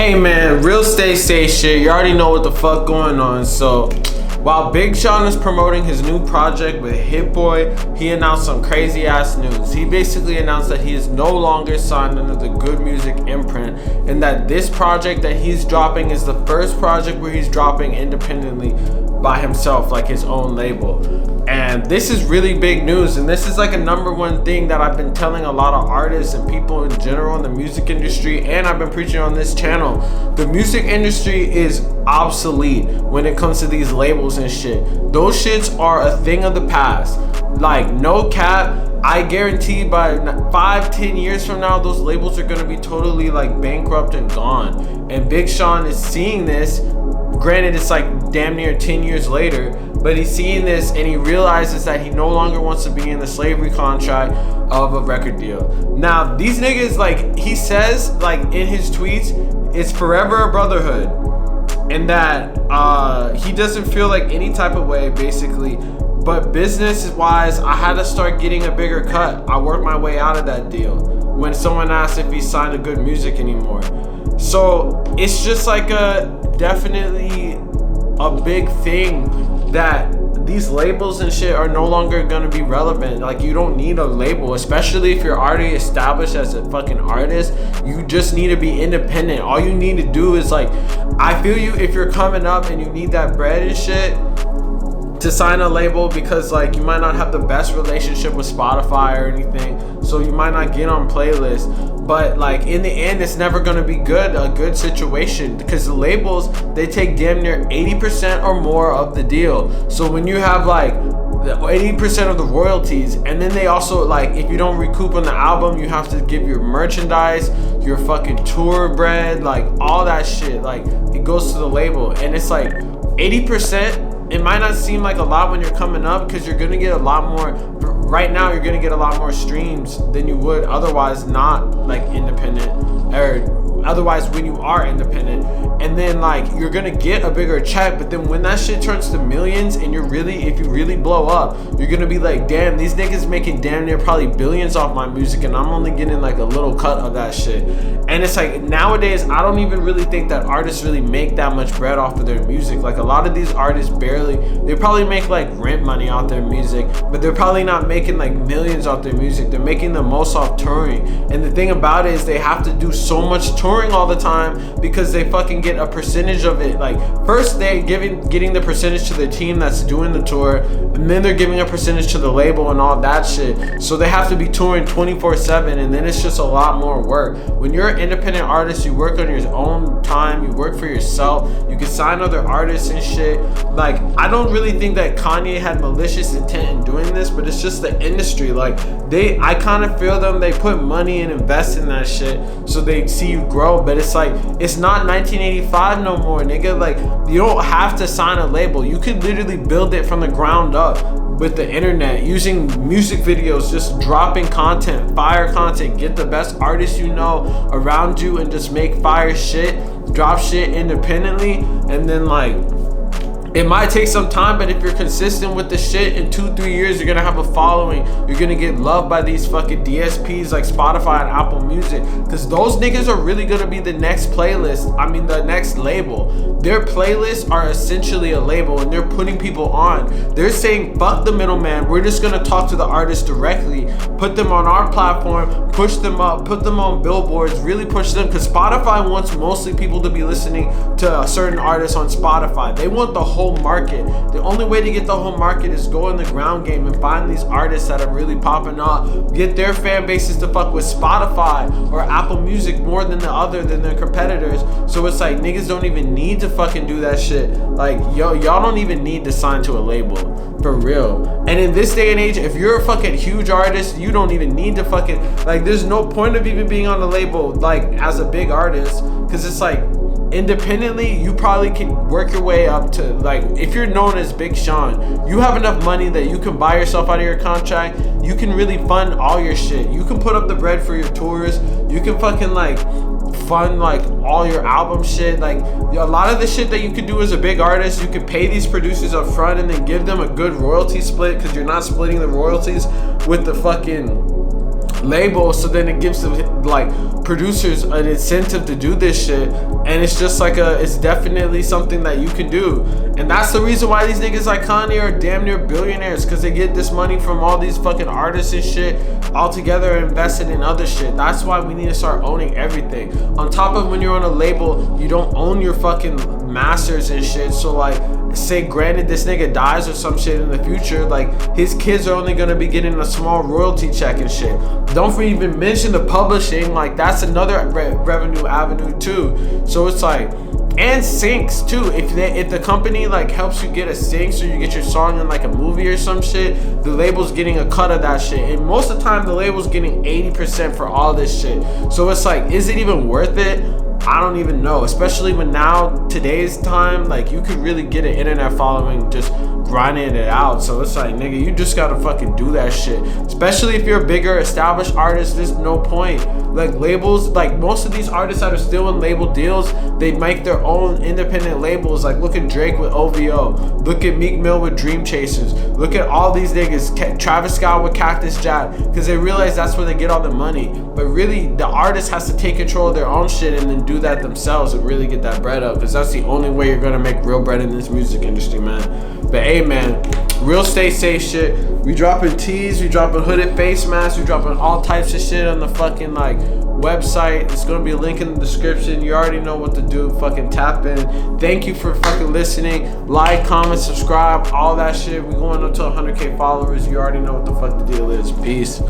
Hey man, real stay shit. You already know what the fuck going on. So while Big Sean is promoting his new project with Hit Boy, he announced some crazy ass news. He basically announced that he is no longer signed under the Good Music imprint, and that this project that he's dropping is the first project where he's dropping independently by himself, like his own label. And this is really big news, and this is like a number one thing that I've been telling a lot of artists and people in general in the music industry, and I've been preaching on this channel. The music industry is obsolete when it comes to these labels and shit. Those shits are a thing of the past. Like, no cap, I guarantee by 5-10 years from now, those labels are gonna be totally like bankrupt and gone. And Big Sean is seeing this. Granted, it's like damn near 10 years later, but he's seeing this and he realizes that he no longer wants to be in the slavery contract of a record deal. Now, these niggas, like he says, like in his tweets, it's forever a brotherhood, and that he doesn't feel like any type of way, basically. But business wise, I had to start getting a bigger cut. I worked my way out of that deal when someone asked if he signed to Good Music anymore. So it's just like definitely a big thing that these labels and shit are no longer gonna be relevant. Like, you don't need a label, especially if you're already established as a fucking artist. You just need to be independent. All you need to do is, like, I feel you if you're coming up and you need that bread and shit, to sign a label, because like you might not have the best relationship with Spotify or anything, so you might not get on playlists. But like in the end, it's never gonna be a good situation, because the labels, they take damn near 80% or more of the deal. So when you have like the 80% of the royalties, and then they also, like, if you don't recoup on the album, you have to give your merchandise, your fucking tour bread, like all that shit, like it goes to the label. And it's like 80%. It might not seem like a lot when you're coming up, because you're gonna get a lot more. Right now, you're gonna get a lot more streams than you would otherwise, not like independent, or otherwise when you are independent. And then like you're gonna get a bigger check, but then when that shit turns to millions, and if you really blow up, you're gonna be like, damn, these niggas making damn near probably billions off my music, and I'm only getting like a little cut of that shit. And it's like, nowadays, I don't even really think that artists really make that much bread off of their music. Like, a lot of these artists they probably make like rent money off their music, but they're probably not making like millions off their music. They're making the most off touring. And the thing about it is, they have to do so much touring all the time, because they fucking get a percentage of it. Like, first they're getting the percentage to the team that's doing the tour, and then they're giving a percentage to the label and all that shit. So they have to be touring 24/7, and then it's just a lot more work. When you're an independent artist, you work on your own time, you work for yourself, you can sign other artists and shit. Like, I don't really think that Kanye had malicious intent in doing this, but it's just the industry. Like, I kind of feel they put money and invest in that shit so they see you grow. But it's like, it's not 1985 no more, nigga. Like, you don't have to sign a label. You could literally build it from the ground up with the internet, using music videos, just dropping content, fire content, get the best artists you know around you, and just make fire shit, drop shit independently. And then like, it might take some time, but if you're consistent with the shit, in 2-3 years, you're gonna have a following. You're gonna get loved by these fucking DSPs like Spotify and Apple Music, because those niggas are really gonna be the next the next label. Their playlists are essentially a label, and they're putting people on. They're saying, fuck the middleman. We're just gonna talk to the artist directly, put them on our platform, push them up, put them on billboards, really push them, because Spotify wants mostly people to be listening to a certain artist on Spotify. They want the whole market. The only way to get the whole market is go in the ground game and find these artists that are really popping up, get their fan bases to fuck with Spotify or Apple Music more than their competitors. So it's like, niggas don't even need to fucking do that shit. Like, y'all don't even need to sign to a label, for real. And in this day and age, if you're a fucking huge artist, you don't even need to fucking, like, there's no point of even being on a label, like, as a big artist, because it's like, independently, you probably can work your way up to, like, if you're known as Big Sean, you have enough money that you can buy yourself out of your contract. You can really fund all your shit. You can put up the bread for your tours. You can fucking like fund like all your album shit. Like, a lot of the shit that you could do as a big artist, you could pay these producers up front and then give them a good royalty split, because you're not splitting the royalties with the fucking label, so then it gives them like producers an incentive to do this shit, and it's just like it's definitely something that you can do. And that's the reason why these niggas like Kanye are damn near billionaires, because they get this money from all these fucking artists and shit all together invested in other shit. That's why we need to start owning everything. On top of when you're on a label, you don't own your fucking masters and shit. So like, say granted this nigga dies or some shit in the future, like his kids are only gonna be getting a small royalty check and shit. Don't even mention the publishing, like that's another revenue avenue too. So it's like, and syncs too. If the company like helps you get a sync, so you get your song in like a movie or some shit, the label's getting a cut of that shit. And most of the time the label's getting 80% for all this shit. So it's like, is it even worth it? I don't even know, especially when now today's time, like you could really get an internet following just grinding it out. So it's like, nigga, you just gotta fucking do that shit. Especially if you're a bigger established artist, there's no point. Like labels, like most of these artists that are still in label deals, they make their own independent labels. Like look at Drake with OVO, look at Meek Mill with Dream Chasers, look at all these niggas, Travis Scott with Cactus Jack, because they realize that's where they get all the money. But really the artist has to take control of their own shit and then do that themselves and really get that bread up, because that's the only way you're gonna make real bread in this music industry, man. But hey man, real stay safe shit. We dropping tees, we dropping hooded face masks, we dropping all types of shit on the fucking like website. It's gonna be a link in the description. You already know what to do. Fucking tap in. Thank you for fucking listening. Like, comment, subscribe, all that shit. We going up to 100K followers. You already know what the fuck the deal is. Peace.